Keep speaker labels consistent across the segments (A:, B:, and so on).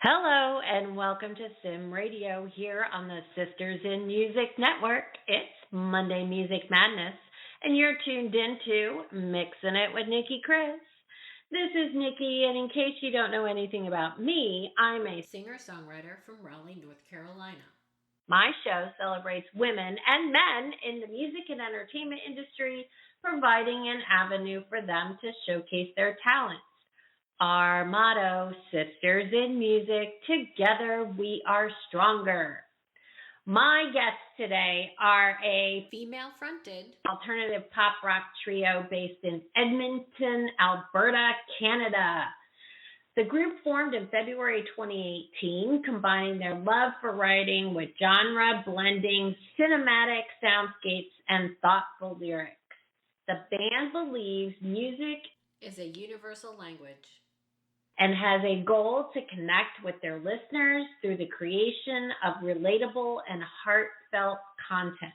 A: Hello and welcome to Sim Radio here on the Sisters in Music Network. It's Monday Music Madness, and you're tuned into Mixing It with Nicki Kris. This is Nicki, and in case you don't know anything about me, I'm a singer-songwriter from Raleigh, North Carolina. My show celebrates women and men in the music and entertainment industry, providing an avenue for them to showcase their talents. Our motto, Sisters in Music, together we are stronger. My guests today are a female-fronted alternative pop rock trio based in Edmonton, Alberta, Canada. The group formed in February 2018, combining their love for writing with genre-blending cinematic soundscapes and thoughtful lyrics. The band believes music is a universal language and has a goal to connect with their listeners through the creation of relatable and heartfelt content.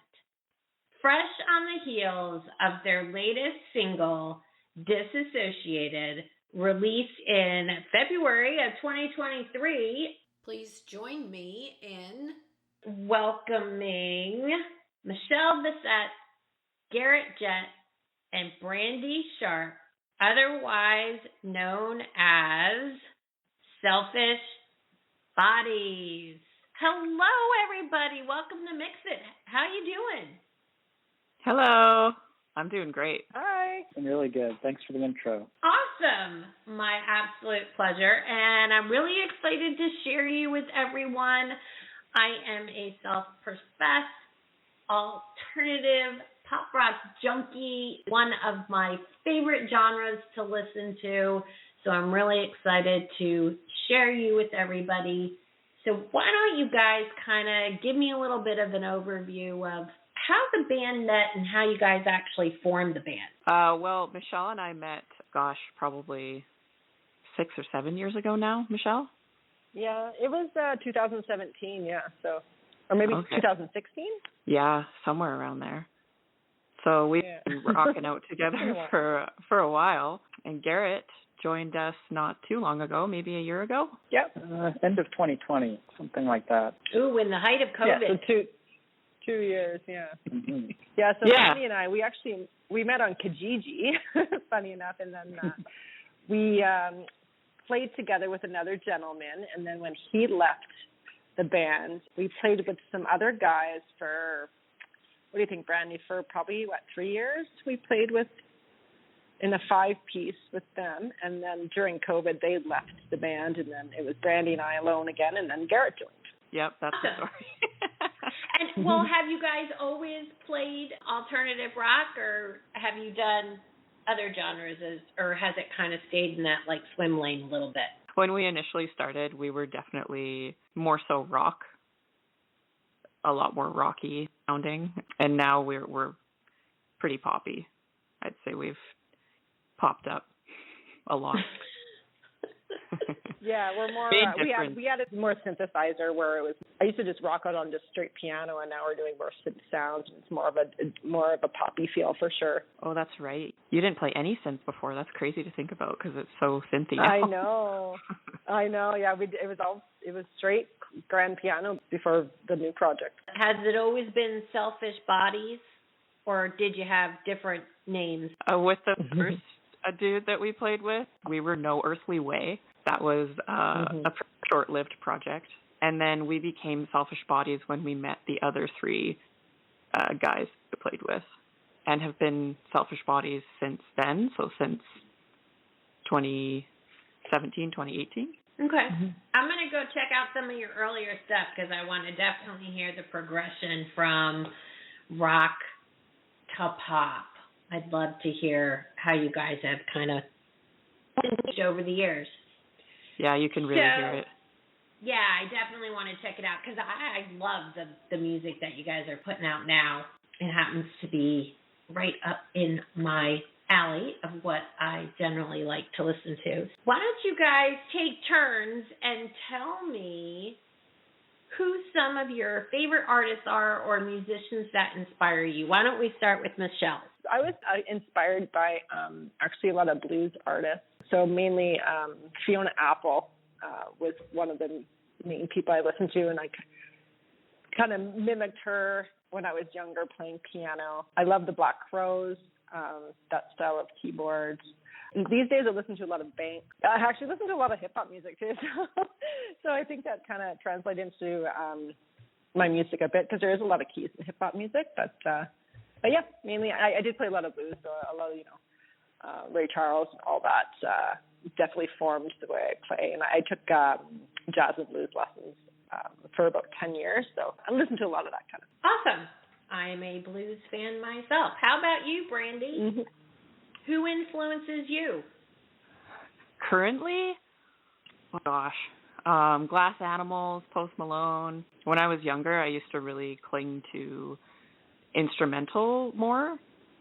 A: Fresh on the heels of their latest single, Disassociated, released in February of 2023, please join me in welcoming Michelle Bissett, Garrett Jett, and Brandy Sharp, otherwise known as Selfish Bodies. Hello, everybody. Welcome to Mix It. How you doing?
B: Hello. I'm doing great.
C: Hi. I'm really good. Thanks for the intro.
A: Awesome. My absolute pleasure. And I'm really excited to share you with everyone. I am a self-professed alternative pop rock junkie, one of my favorite genres to listen to. So I'm really excited to share you with everybody. So why don't you guys kind of give me a little bit of an overview of how the band met and how you guys actually formed the band?
B: Well, Michelle and I met, probably 6 or 7 years ago now, Michelle?
C: Yeah, it was 2017, or maybe 2016?
B: Yeah, somewhere around there. So we've been rocking out together for a while. And Garrett joined us not too long ago, maybe a year ago.
C: Yep, end of 2020, something like that.
A: Ooh, in the height of COVID.
C: Yeah, so two years, yeah. Mm-hmm. Yeah, so Brandy and I, we met on Kijiji, funny enough, and then we played together with another gentleman, and then when he left the band, we played with some other guys for, what do you think, Brandy, for probably, 3 years we played with in a 5-piece with them, and then during COVID, they left the band, and then it was Brandy and I alone again, and then Garrett joined.
B: Yep, that's the story.
A: And, well, have you guys always played alternative rock, or have you done other genres, or has it kind of stayed in that, swim lane a little bit?
B: When we initially started, we were definitely more so rock, a lot more rocky sounding, and now we're pretty poppy. I'd say we've popped up a lot.
C: Yeah, we're more. We added more synthesizer where it was. I used to just rock out on just straight piano, and now we're doing more synth sounds. And it's more of a poppy feel for sure.
B: Oh, that's right. You didn't play any synth before. That's crazy to think about because it's so synthy.
C: I know. Yeah, it was straight grand piano before the new project.
A: Has it always been Selfish Bodies, or did you have different names?
B: With the first dude that we played with, we were No Earthly Way. That was a short-lived project. And then we became Selfish Bodies when we met the other 3 guys we played with and have been Selfish Bodies since then, so since 2017, 2018.
A: Okay. I'm going to go check out some of your earlier stuff because I want to definitely hear the progression from rock to pop. I'd love to hear how you guys have kind of changed over the years.
B: Yeah, you can really hear it.
A: Yeah, I definitely want to check it out because I love the music that you guys are putting out now. It happens to be right up in my alley of what I generally like to listen to. Why don't you guys take turns and tell me who some of your favorite artists are or musicians that inspire you? Why don't we start with Michelle?
C: I was inspired by actually a lot of blues artists. So mainly Fiona Apple was one of the main people I listened to, and I kind of mimicked her when I was younger playing piano. I love the Black Crowes, that style of keyboards. These days I listen to a lot of bank. I actually listen to a lot of hip-hop music too, so I think that kind of translates into my music a bit, because there is a lot of keys in hip-hop music, but yeah, mainly I did play a lot of blues, so a lot of, Ray Charles and all that definitely formed the way I play. And I took jazz and blues lessons for about 10 years, so I listen to a lot of that kind of.
A: Awesome. I am a blues fan myself. How about you, Brandy? Mm-hmm. Who influences you?
B: Currently? Oh, gosh. Glass Animals, Post Malone. When I was younger, I used to really cling to instrumental more.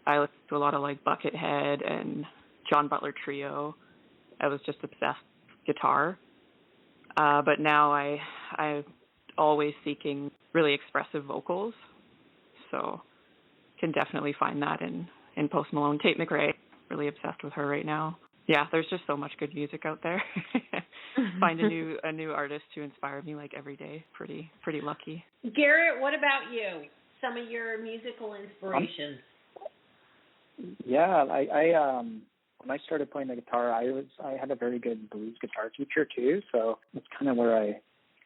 B: I listened to a lot of like Buckethead and John Butler Trio. I was just obsessed with guitar. But now I'm always seeking really expressive vocals. So can definitely find that in Post Malone. Tate McRae, really obsessed with her right now. Yeah, there's just so much good music out there. Find a new artist to inspire me like every day. Pretty lucky.
A: Garrett, what about you? Some of your musical inspirations.
D: Yeah, I when I started playing the guitar, I had a very good blues guitar teacher too. So that's kind of where I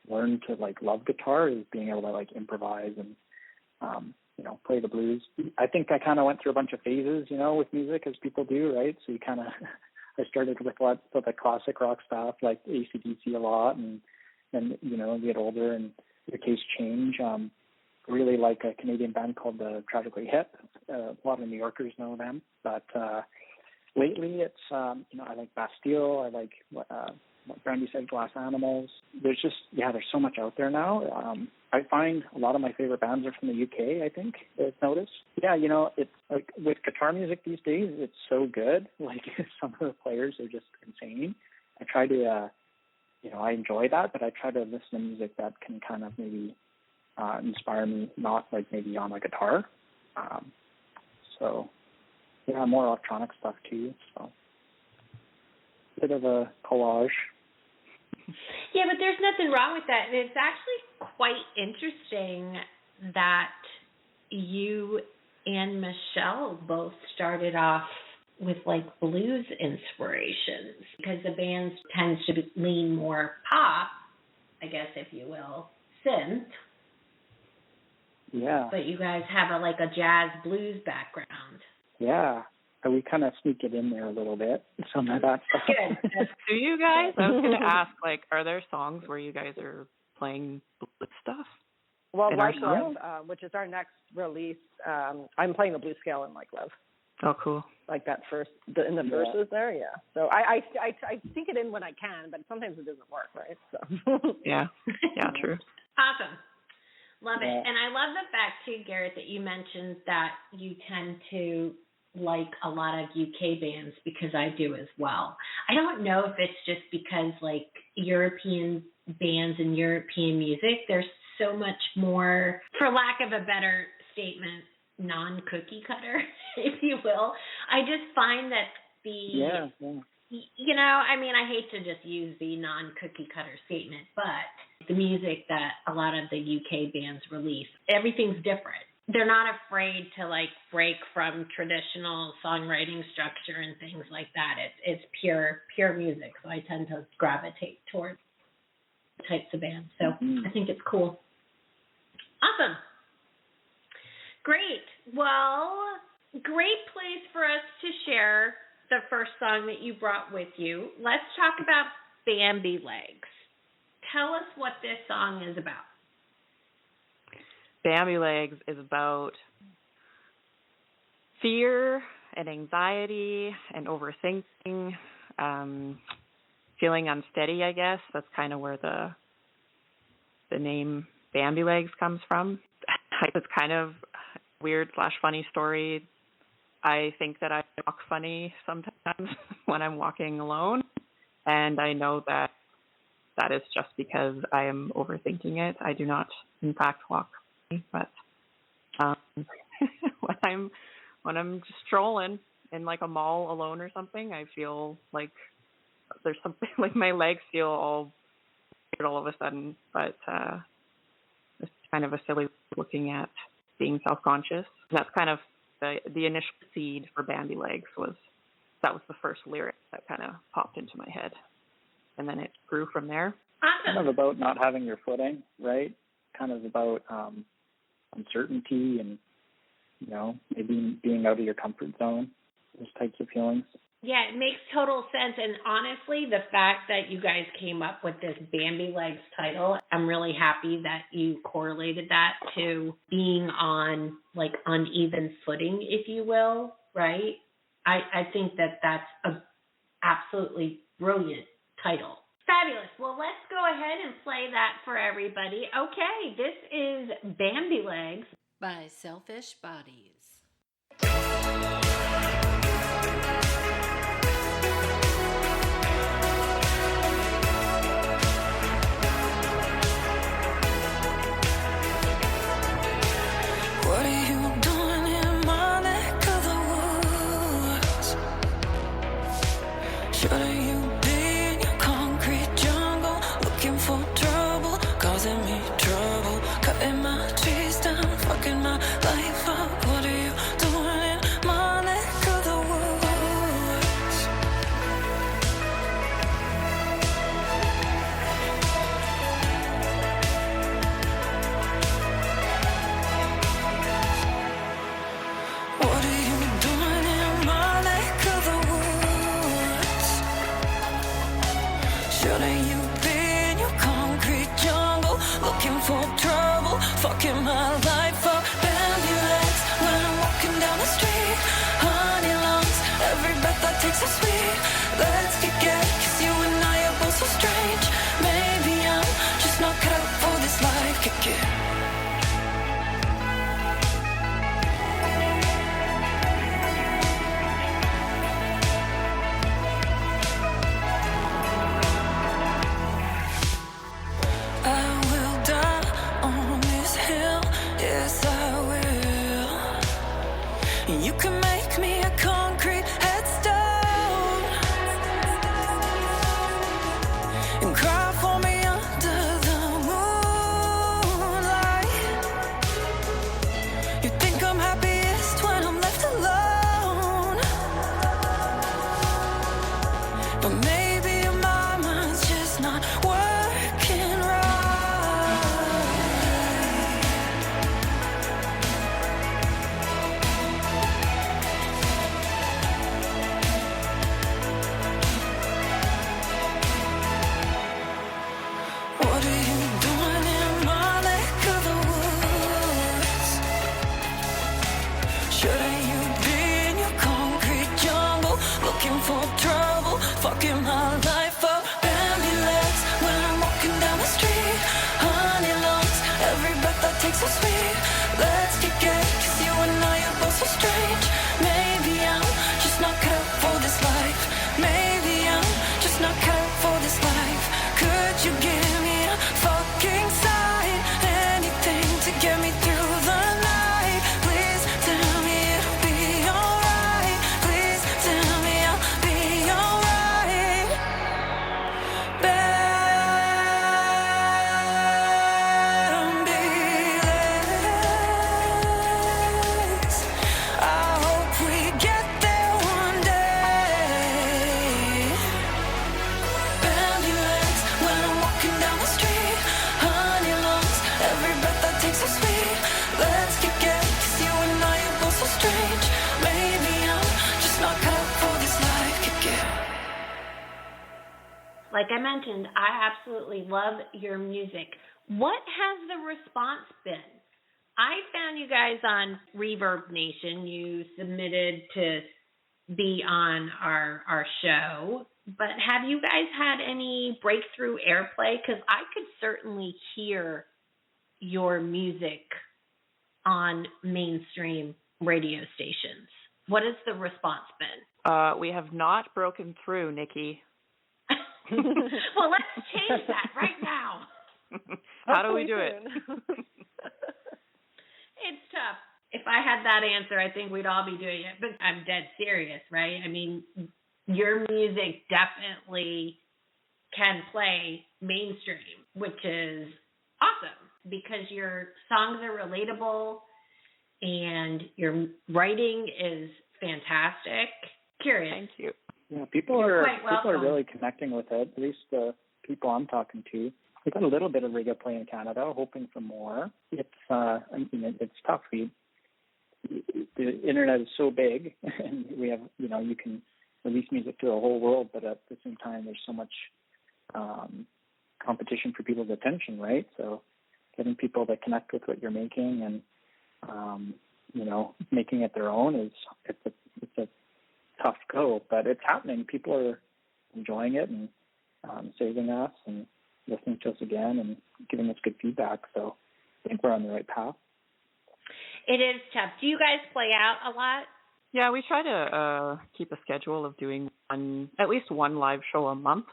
D: learned to like love guitar, is being able to like improvise and play the blues. I think I kind of went through a bunch of phases, with music, as people do, right? So you kind of I started with lots of the classic rock stuff like AC/DC a lot, and you get older and your tastes change. Really like a Canadian band called the Tragically Hip. A lot of New Yorkers know them, but lately it's I like Bastille. I like what Brandy said, Glass Animals. There's so much out there now. I find a lot of my favorite bands are from the UK, I think, I've noticed. Yeah, it's like with guitar music these days, it's so good. Like some of the players are just insane. I try to, I enjoy that, but I try to listen to music that can kind of maybe inspire me, not like maybe on a guitar. So, yeah, more electronic stuff too. So, bit of a collage.
A: Yeah, but there's nothing wrong with that. It's actually quite interesting that you and Michelle both started off with like blues inspirations, because the band tends to lean more pop, I guess, if you will, synth.
D: Yeah.
A: But you guys have a jazz blues background.
D: Yeah. We kind of sneak it in there a little bit, some of that stuff.
A: Good.
B: Do you guys? I was going to ask, are there songs where you guys are playing blues stuff?
C: Well, Like Love, which is our next release, I'm playing the blues scale in Like Love.
B: Oh, cool.
C: Like that in the verses there, yeah. So I sneak it in when I can, but sometimes it doesn't work, right? So.
B: Yeah, true.
A: Awesome. Love it. And I love the fact, too, Garrett, that you mentioned that you tend to like a lot of UK bands, because I do as well. I don't know if it's just because like European bands and European music, there's so much more, for lack of a better statement, non-cookie cutter, if you will. I just find that I hate to just use the non-cookie cutter statement, but the music that a lot of the UK bands release, everything's different. They're not afraid to break from traditional songwriting structure and things like that. It's pure music, so I tend to gravitate towards types of bands. So I think it's cool. Awesome. Great. Well, great place for us to share the first song that you brought with you. Let's talk about Bambi Legs. Tell us what this song is about.
B: Bambi Legs is about fear and anxiety and overthinking, feeling unsteady, I guess. That's kind of where the name Bambi Legs comes from. It's kind of weird / funny story. I think that I walk funny sometimes when I'm walking alone, and I know that is just because I am overthinking it. I do not, in fact, walk funny, but when I'm just strolling in like a mall alone or something, I feel like there's something, like my legs feel all it all of a sudden, but it's kind of a silly way of looking at being self-conscious. That's kind of the initial seed for Bambi Legs. That was the first lyric that kind of popped into my head, and then it grew from there.
D: Kind of about not having your footing, right? Kind of about uncertainty and, maybe being out of your comfort zone, those types of feelings.
A: Yeah, it makes total sense. And honestly, the fact that you guys came up with this Bambi Legs title, I'm really happy that you correlated that to being on like uneven footing, if you will, right? I think that that's a absolutely brilliant title. Fabulous. Well, let's go ahead and play that for everybody. Okay, this is Bambi Legs
E: by Selfish Bodies.
F: What are you doing in my neck of the woods? Shouldn't you be in your concrete jungle, looking for trouble, causing me trouble, cutting my trees down, fucking my life up? What are you doing in my neck of the woods? What are you doing in my neck of the woods? Shouldn't you be in your concrete jungle, looking for trouble, fucking my life up? Bambi legs when I'm walking down the street, honey lungs, every breath I take so sweet. Let's get gay, 'cause you and I are both so strange. Maybe I'm just not cut out for this life. Kick it. I will die on this hill, yes I will. You can make me a concrete headstone and cry for me under the moonlight. You think I'm happiest when I'm left alone, but maybe my mind's just not working right. What are you doing in my neck of the woods? Shouldn't you be in your concrete jungle, looking for trouble, fucking my life up? Bambi legs when I'm walking down the street, honey lungs, every breath I take so sweet. Let's get gay, 'cause you and I are both so strange. Maybe I'm just not cut out for this life. Maybe I'm just not cut out for this life. Could you give me a fucking sign, anything to get me through the night? Please tell me it'll be alright. Please tell me I'll be alright. Bambi legs, I hope we get there one day. Bambi legs when I'm walking down the street, honey lungs, every breath I take so sweet. Let's get gay, 'cause you and I are both so strange. Maybe I'm just not cut out for this life. Kick it.
A: Like I mentioned, I absolutely love your music. What has the response been? I found you guys on Reverb Nation. You submitted to be on our show, but have you guys had any breakthrough airplay? Because I could certainly hear your music on mainstream radio stations. What has the response been?
B: We have not broken through, Nikki.
A: Well, let's change that right now.
B: How do we do it?
A: It's tough. If I had that answer, I think we'd all be doing it. But I'm dead serious, right? I mean, your music definitely can play mainstream, which is awesome because your songs are relatable and your writing is fantastic. Curious.
B: Thank you.
D: Yeah, people are really connecting with it. At least the people I'm talking to. We got a little bit of reggae play in Canada, hoping for more. It's it's tough. The internet is so big, and we have you can release music to the whole world, but at the same time, there's so much competition for people's attention, right? So getting people that connect with what you're making and making it their own it's a tough go, but it's happening. People are enjoying it and saving us and listening to us again and giving us good feedback. So I think we're on the right path.
A: It is tough. Do you guys play out a lot?
B: Yeah, we try to keep a schedule of doing at least one live show a month,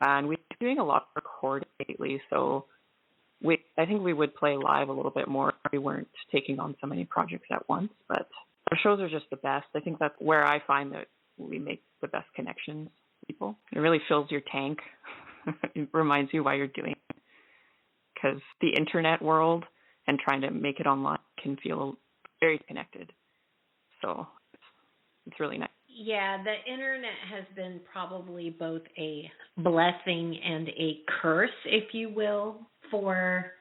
B: and we're doing a lot of recording lately. So I think we would play live a little bit more if we weren't taking on so many projects at once. But our shows are just the best. I think that's where I find that we make the best connections with people. It really fills your tank. It reminds you why you're doing it. Because the internet world and trying to make it online can feel very connected. So it's really nice.
A: Yeah, the internet has been probably both a blessing and a curse, if you will, for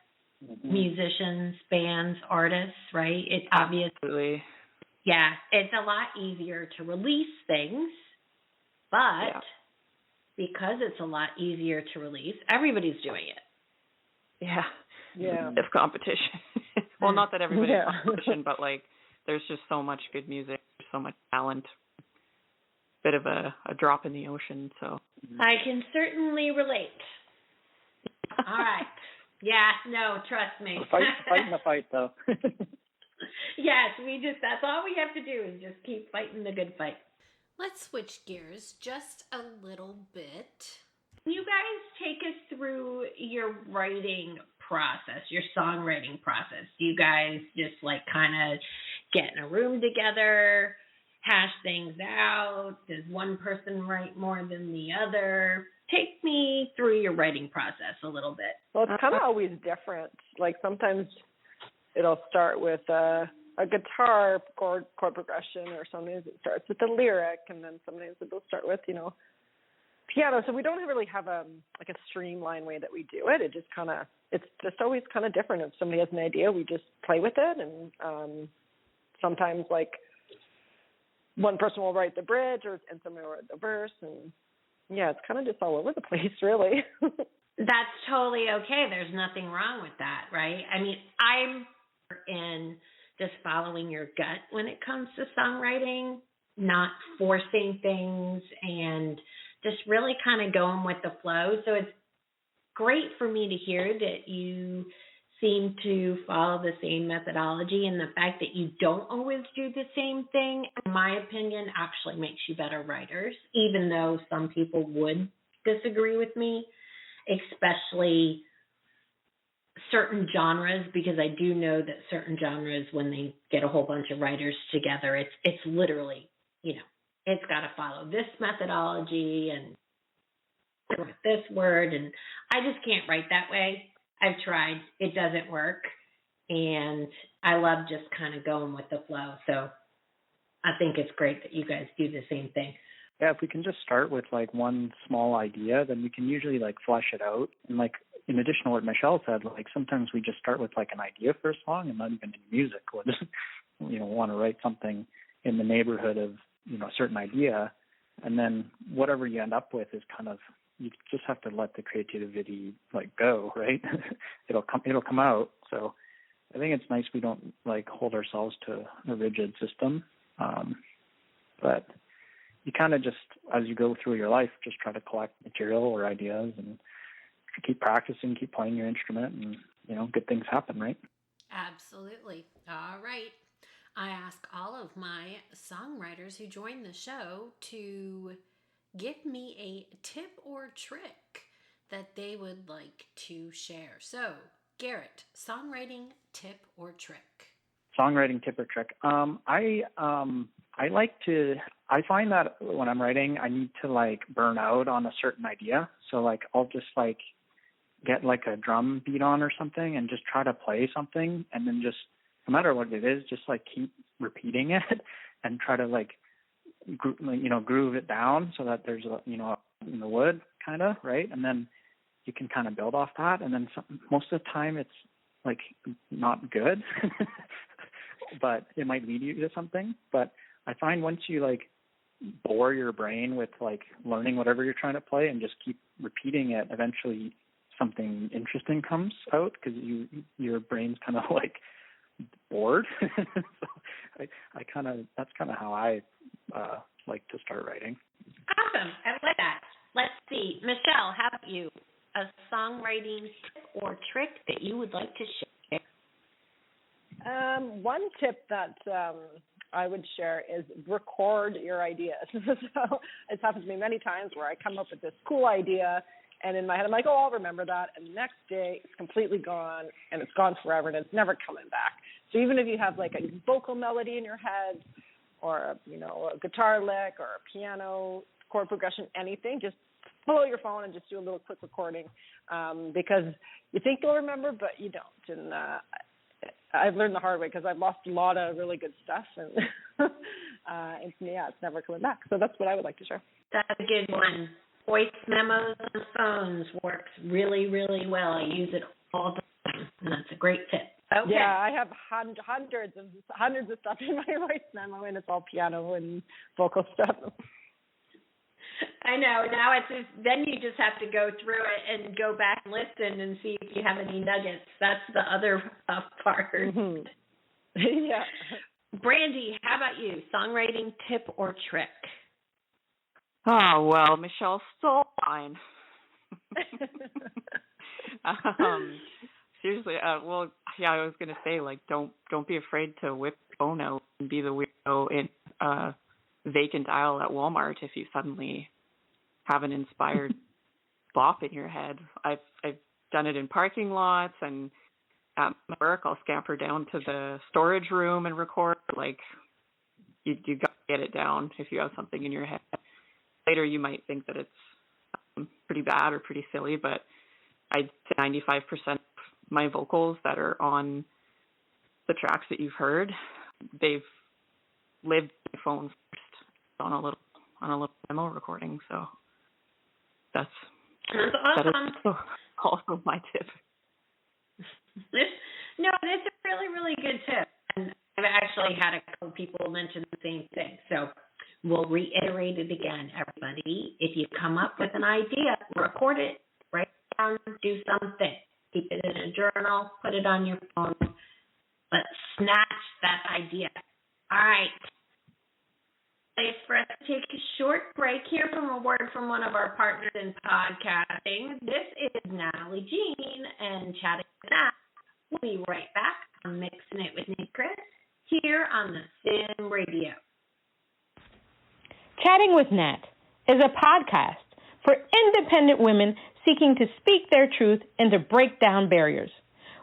A: musicians, bands, artists, right? It's obvious.
B: Absolutely.
A: Yeah, it's a lot easier to release things, but because it's a lot easier to release, everybody's doing it.
B: Yeah. It's competition. Well, not that everybody's competition, but there's just so much good music, so much talent. Bit of a drop in the ocean, so.
A: I can certainly relate. All right. Yeah, no, trust me.
D: Fighting the fight, though.
A: Yes, that's all we have to do is just keep fighting the good fight.
E: Let's switch gears just a little bit.
A: You guys take us through your writing process, your songwriting process. Do you guys just kind of get in a room together, hash things out? Does one person write more than the other? Take me through your writing process a little bit.
C: Well, it's kind of always different. Sometimes it'll start with a guitar chord progression, or sometimes it starts with a lyric, and then sometimes it'll start with, piano. So we don't really have a streamlined way that we do it. It's just always kind of different. If somebody has an idea, we just play with it, and sometimes one person will write the bridge, and somebody will write the verse, and it's kind of just all over the place, really.
A: That's totally okay. There's nothing wrong with that, right? I mean, I'm in just following your gut when it comes to songwriting, not forcing things, and just really kind of going with the flow. So it's great for me to hear that you seem to follow the same methodology, and the fact that you don't always do the same thing, in my opinion, actually makes you better writers, even though some people would disagree with me, especially certain genres, because I do know that certain genres, when they get a whole bunch of writers together, it's literally, it's got to follow this methodology and this word, and I just can't write that way. I've tried. It doesn't work, and I love just kind of going with the flow. So I think it's great that you guys do the same thing.
D: Yeah, if we can just start with one small idea, then we can usually flesh it out. And in addition to what Michelle said, sometimes we just start with an idea for a song and not even any music. We'll just want to write something in the neighborhood of a certain idea, and then whatever you end up with is kind of, you just have to let the creativity go, right? It'll come out. So I think it's nice we don't hold ourselves to a rigid system, but you kind of just, as you go through your life, just try to collect material or ideas and keep practicing, keep playing your instrument, and good things happen, right?
E: Absolutely. All right. I ask all of my songwriters who join the show to give me a tip or trick that they would like to share. So, Garrett, songwriting tip or trick?
D: Songwriting tip or trick. I find that when I'm writing, I need to like burn out on a certain idea. So like I'll just like get like a drum beat on or something and just try to play something, and then just no matter what it is, just like keep repeating it and try to like groove it down so that there's a, in the wood kind of, right? And then you can kind of build off that. And then most of the time it's like not good, but it might lead you to something. But I find once you like bore your brain with like learning whatever you're trying to play and just keep repeating it, eventually something interesting comes out because your brain's kind of like bored. So that's kind of how I like to start writing.
A: Awesome. I like that. Let's see. Michelle, how about you? A songwriting tip or trick that you would like to share?
C: One tip that I would share is record your ideas. So it's happened to me many times where I come up with this cool idea, and in my head I'm like, oh, I'll remember that, and the next day it's completely gone, and it's gone forever, and it's never coming back. So even if you have like a vocal melody in your head, or a guitar lick, or a piano chord progression, anything, just pull out your phone and just do a little quick recording, because you think you'll remember, but you don't. And I've learned the hard way because I've lost a lot of really good stuff, and it's never coming back. So that's what I would like to share.
A: That's a good one. Voice memos on phones works really, really well. I use it all the time, and that's a great tip. Okay.
C: Yeah, I have hundreds of stuff in my voice memo, and it's all piano and vocal stuff.
A: I know. Now then you just have to go through it and go back and listen and see if you have any nuggets. That's the other part.
C: Mm-hmm. Yeah.
B: Brandy, how about you? Songwriting tip or trick? Oh, well, Michelle stole mine. Seriously, I was going to say, like, don't be afraid to whip your phone out and be the weirdo in vacant aisle at Walmart if you suddenly have an inspired bop in your head. I've done it in parking lots, and at my work I'll scamper down to the storage room and record. Like, you got to get it down if you have something in your head. Later you might think that it's pretty bad or pretty silly, but I'd say 95% of my vocals that are on the tracks that you've heard, they've lived my phone first on a little demo recording. So that's
A: awesome.
B: That is also my tip.
A: No, it's a really, really good tip. And I've actually had a couple people mention the same thing. So we'll reiterate it again, everybody. If you come up with an idea, record it, write it down, do something. Keep it in a journal, put it on your phone, but snatch that idea. All right. Place for us to take a short break here from a word from one of our partners in podcasting. This is Natalie Jean, and chatting with Nat. We'll be right back on Mixing It with Nicki Kris here on the Sim Radio.
G: Chatting with Nat is a podcast for independent women seeking to speak their truth and to break down barriers.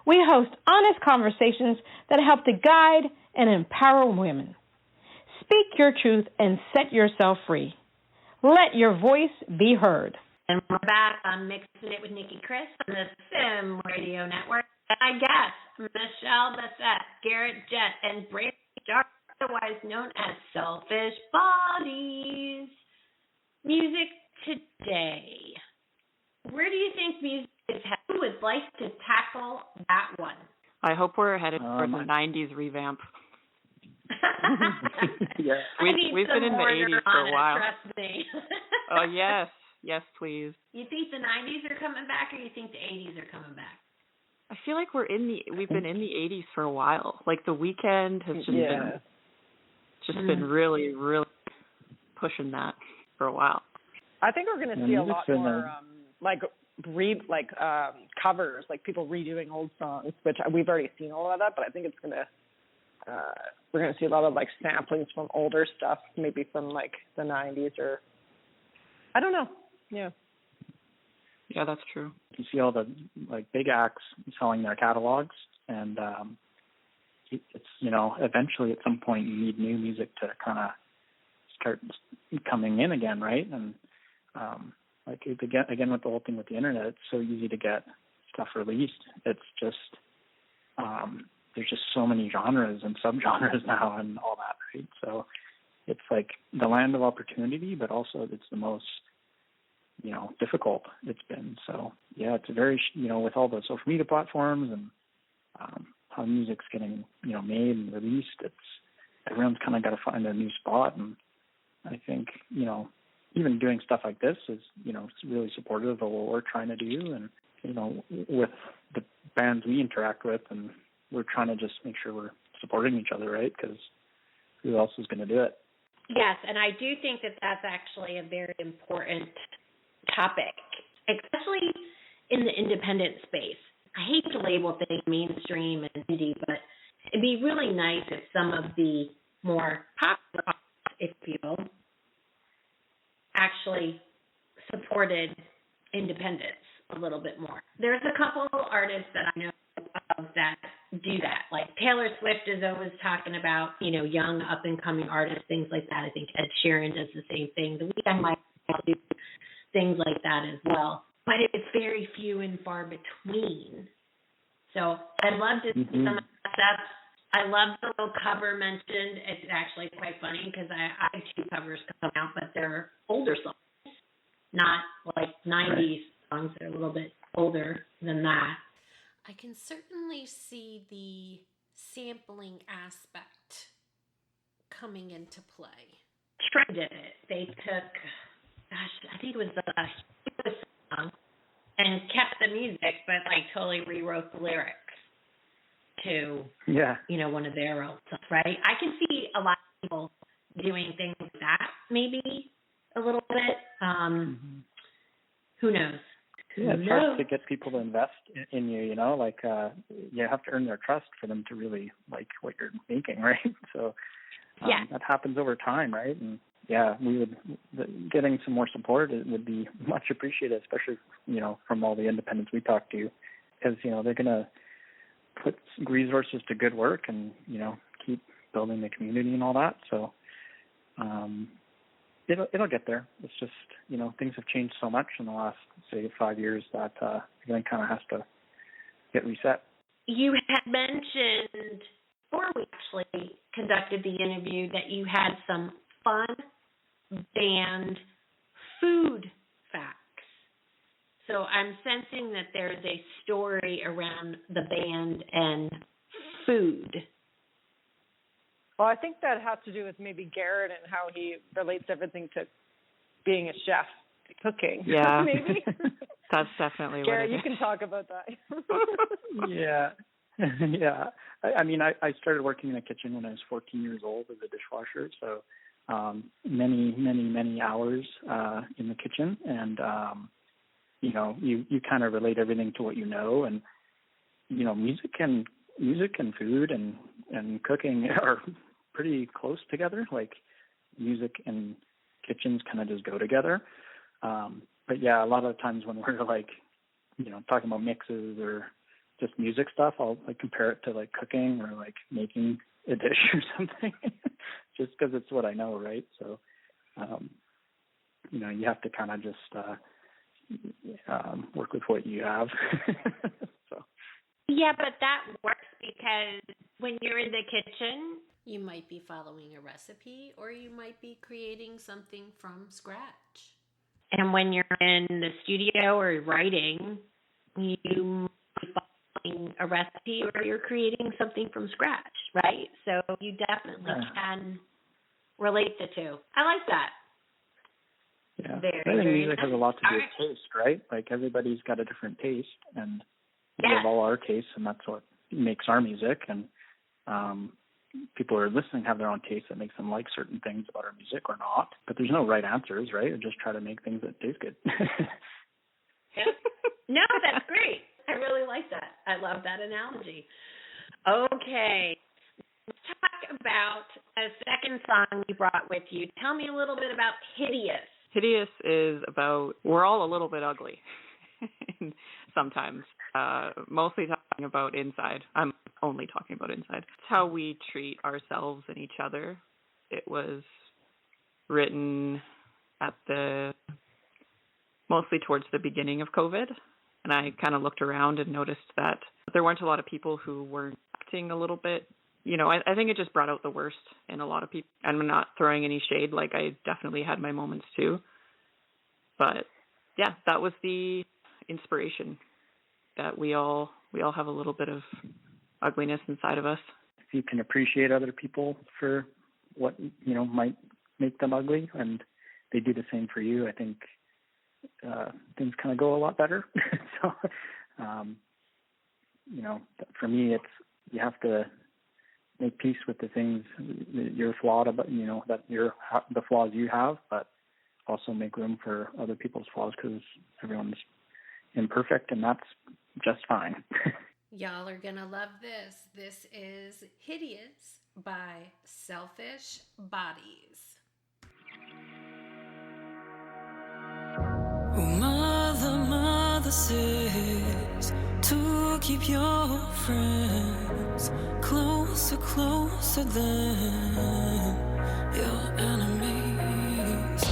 G: We host honest conversations that help to guide and empower women. Speak your truth and set yourself free. Let your voice be heard.
A: And we're back on Mixing It with Nicki Kris on the Sim Radio Network. And I guess Michelle Bassett, Garrett Jett, and Brandy Sharp, otherwise known as Selfish Bodies. Music today. Where do you think music is headed? Who would like to tackle that one?
B: I hope we're headed for the 90s revamp.
D: Yeah.
B: We've been in the 80s for a while.
A: Trust me.
B: Oh, yes. Yes, please.
A: You think the 90s are coming back, or you think the 80s are coming back?
B: I feel like we've been in the 80s for a while. Like, The Weeknd has just been really, really pushing that for a while.
C: I think we're going to see a lot more covers, like people redoing old songs, which we've already seen a lot of that, but I think it's going to we're going to see a lot of like samplings from older stuff, maybe from like the 90s, or I don't know. Yeah.
B: Yeah, that's true.
D: You see all the like big acts selling their catalogs, and it's, eventually at some point you need new music to kind of start coming in again, right? And again with the whole thing with the internet, it's so easy to get stuff released. It's just there's just so many genres and subgenres now and all that, right? So it's like the land of opportunity, but also it's the most difficult it's been. So yeah, it's a very with all the social media platforms and how music's getting made and released, everyone's kind of got to find a new spot. And I think even doing stuff like this is it's really supportive of what we're trying to do, and with the bands we interact with, and we're trying to just make sure we're supporting each other, right? Because who else is going to do it?
A: Yes, and I do think that that's actually a very important topic, especially in the independent space. I hate to label things mainstream and indie, but it'd be really nice if some of the more popular artists, if you will, actually supported independence a little bit more. There's a couple of artists that I know of that do that. Like Taylor Swift is always talking about, young up-and-coming artists, things like that. I think Ed Sheeran does the same thing. The Weeknd might do things like that as well. But it's very few and far between. So I'd love to see some of that stuff. I love the little cover mentioned. It's actually quite funny because I have 2 covers come out, but they're older songs, not like 90s songs. They're a little bit older than that.
E: I can certainly see the sampling aspect coming into play.
A: Trey did it. They took, I think it was the song and kept the music, but totally rewrote the lyrics to, one of their old stuff, right? I can see a lot of people doing things like that, maybe a little bit. Who knows?
D: Yeah, it's hard to get people to invest in you, you have to earn their trust for them to really like what you're making, right? So that happens over time, right? And getting some more support would be much appreciated, especially, from all the independents we talk to, because, they're going to put resources to good work and, keep building the community and all that. So it'll get there. It's just, things have changed so much in the last, say, 5 years that everything kind of has to get reset.
A: You had mentioned, before we actually conducted the interview, that you had some fun band food facts. So I'm sensing that there's a story around the band and food.
C: Well, I think that has to do with maybe Garrett and how he relates everything to being a chef, cooking.
B: Yeah,
C: maybe.
B: That's definitely
C: Garrett,
B: what it is.
C: you can talk about that.
D: Yeah. I started working in the kitchen when I was 14 years old as a dishwasher, so many hours in the kitchen, and you kind of relate everything to what you know, and music and food and cooking are pretty close together. Like music and kitchens kind of just go together. But yeah, a lot of times when we're talking about mixes or just music stuff, I'll compare it to cooking or making a dish or something, just because it's what I know, right? So, you have to kind of just work with what you have. So.
A: Yeah, but that works because when you're in the kitchen,
E: you might be following a recipe or you might be creating something from scratch.
A: And when you're in the studio or writing, you might be following a recipe or you're creating something from scratch, right? So you definitely can relate the two. I like that.
D: Yeah, I think music has a lot to do with taste, right? Everybody's got a different taste, and we have all our tastes, and that's what makes our music. And people who are listening have their own taste that makes them like certain things about our music or not. But there's no right answers, right? We just try to make things that taste good.
A: No, that's great. I really like that. I love that analogy. Okay. Let's talk about a second song you brought with you. Tell me a little bit about Hideous.
B: Hideous is about, we're all a little bit ugly sometimes, mostly talking about inside. I'm only talking about inside. It's how we treat ourselves and each other. It was written mostly towards the beginning of COVID. And I kind of looked around and noticed that there weren't a lot of people who were acting a little bit, I think it just brought out the worst in a lot of people. I'm not throwing any shade. Like, I definitely had my moments too. But yeah, that was the inspiration, that we all have a little bit of ugliness inside of us.
D: If you can appreciate other people for what, might make them ugly, and they do the same for you, I think things kind of go a lot better. So, for me, you have to make peace with the things that you're flawed about, the flaws you have, but also make room for other people's flaws, because everyone's imperfect, and that's just fine.
E: Y'all are gonna love this. This is Hideous by Selfish Bodies.
F: Mother says to keep your friends closer than your enemies.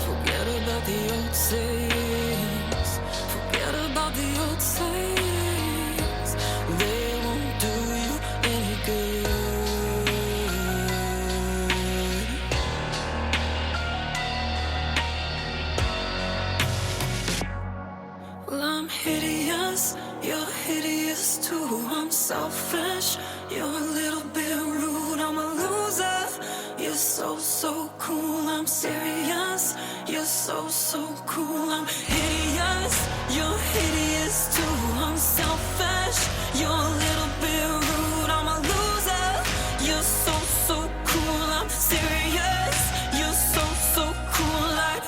F: Forget about the old sayings. Forget about the old sayings. They won't do you any good. Well, I'm hideous, you're hideous too. I'm selfish, you're a little bit rude. I'm a loser, you're so cool. I'm serious, you're so cool. I'm hideous, you're hideous too. I'm selfish, you're a little bit rude. I'm a loser, you're so cool. I'm serious, you're so cool. Like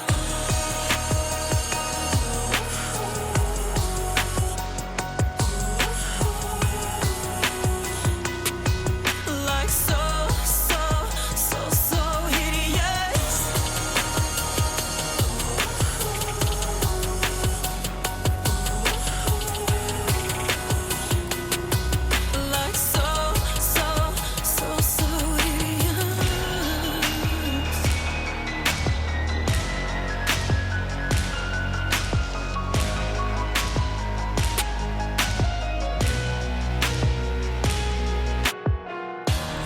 F: so hideous. Like so hideous.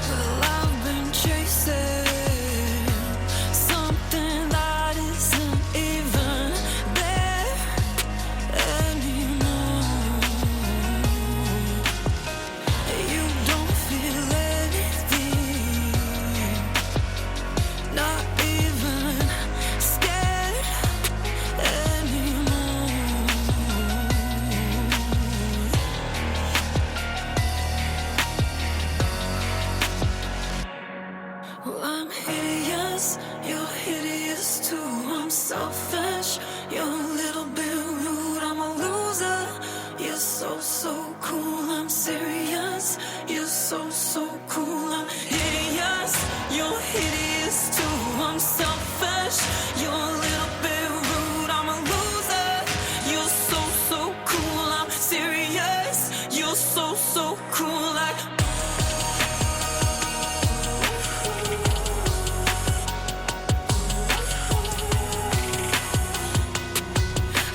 F: Well, I've been chasing something that isn't even there anymore. You don't feel anything, not even scared anymore. Well, I'm hideous, you're hideous too. I'm selfish, you're a little bit rude. I'm a loser, you're so cool. I'm serious, you're so cool. I'm hideous, you're hideous too. I'm selfish, you're a little bit rude. I'm a loser, you're so cool. I'm serious, you're so cool.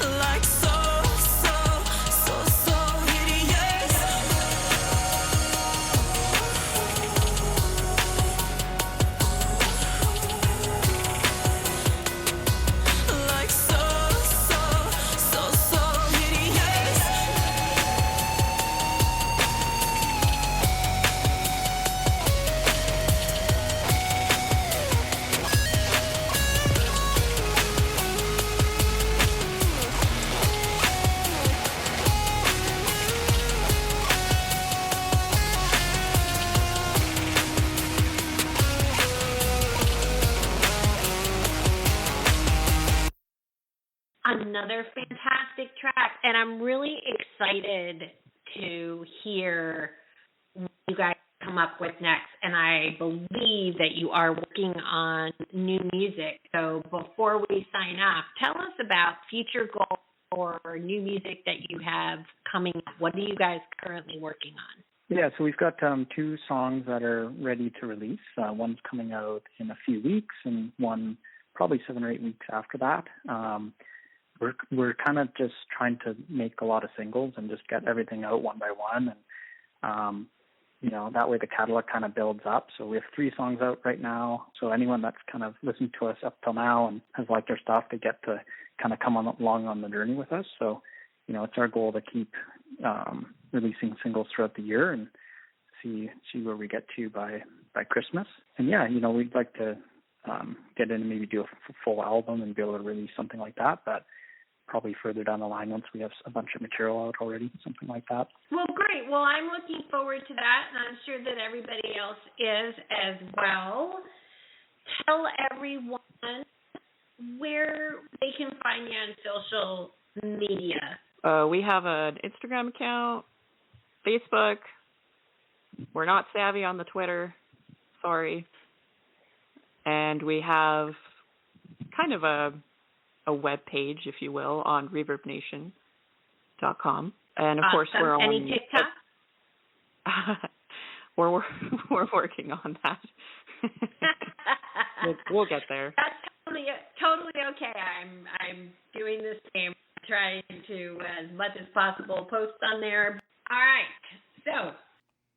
F: Like so hideous. Like so hideous.
A: Another fantastic track, and I'm really excited to hear what you guys come up with next. And I believe that you are working on new music. So before we sign off, tell us about future goals or new music that you have coming up. What are you guys currently working on?
D: Yeah, so we've got 2 songs that are ready to release. One's coming out in a few weeks, and one probably 7 or 8 weeks after that. We're kind of just trying to make a lot of singles and just get everything out one by one, and that way the catalog kind of builds up. So we have 3 songs out right now. So anyone that's kind of listened to us up till now and has liked our stuff, they get to kind of come along on the journey with us. So, it's our goal to keep releasing singles throughout the year and see where we get to by Christmas. And yeah, we'd like to get in and maybe do a full album and be able to release something like that. But probably further down the line once we have a bunch of material out already, something like that.
A: Well, great. Well, I'm looking forward to that, and I'm sure that everybody else is as well. Tell everyone where they can find you on social media.
B: We have an Instagram account, Facebook. We're not savvy on the Twitter. Sorry. And we have kind of a web page, if you will, on ReverbNation.com. And of course, we're on
A: any TikTok.
B: we're working on that. we'll get there.
A: That's totally okay. I'm doing the same, trying to as much as possible post on there. All right, so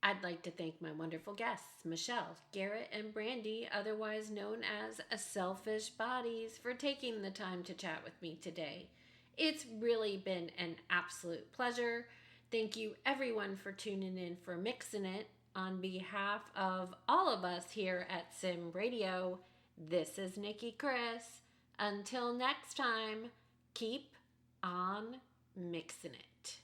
E: I'd like to thank my wonderful guests, Michelle, Garrett, and Brandy, otherwise known as Selfish Bodies, for taking the time to chat with me today. It's really been an absolute pleasure. Thank you, everyone, for tuning in for Mixin' It. On behalf of all of us here at Sim Radio, this is Nicki Kris. Until next time, keep on mixin' it.